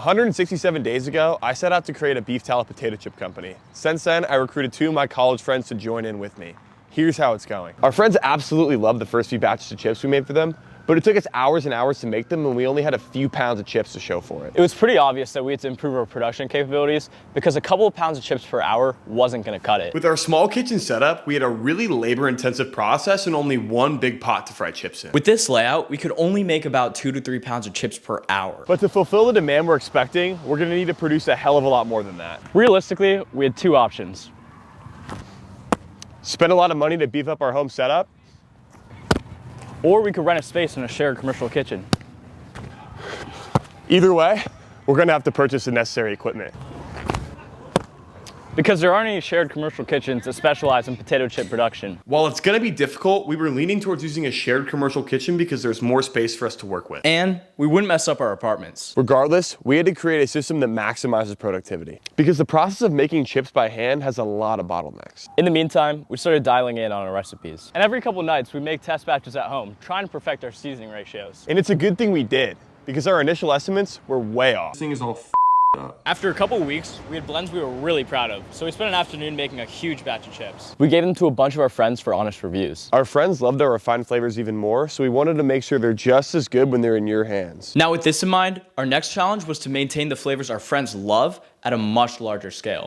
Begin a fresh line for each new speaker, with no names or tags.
167 days ago, I set out to create a beef tallow potato chip company. Since then, I recruited 2 of my college friends to join in with me. Here's how it's going. Our friends absolutely loved the first few batches of chips we made for them, but it took us hours and hours to make them and we only had a few pounds of chips to show for it.
It was pretty obvious that we had to improve our production capabilities because a couple of pounds of chips per hour wasn't gonna cut it.
With our small kitchen setup, we had a really labor-intensive process and only one big pot to fry chips in.
With this layout, we could only make about 2 to 3 pounds of chips per hour.
But to fulfill the demand we're expecting, we're gonna need to produce a hell of a lot more than that.
Realistically, we had 2 options.
Spend a lot of money to beef up our home setup,
Or we could rent a space in a shared commercial kitchen.
either way, we're gonna have to purchase the necessary equipment.
Because there aren't any shared commercial kitchens that specialize in potato chip production.
While it's gonna be difficult, we were leaning towards using a shared commercial kitchen because there's more space for us to work with.
And we wouldn't mess up our apartments.
Regardless, we had to create a system that maximizes productivity because the process of making chips by hand has a lot of bottlenecks.
In the meantime, we started dialing in on our recipes. And every couple nights, we make test batches at home, trying to perfect our seasoning ratios.
And it's a good thing we did because our initial estimates were way off.
This thing is all
After a couple weeks, we had blends we were really proud of, so we spent an afternoon making a huge batch of chips. We gave them to a bunch of our friends for honest reviews.
Our friends loved our refined flavors even more, so we wanted to make sure they're just as good when they're in your hands.
Now with this in mind, our next challenge was to maintain the flavors our friends love at a much larger scale.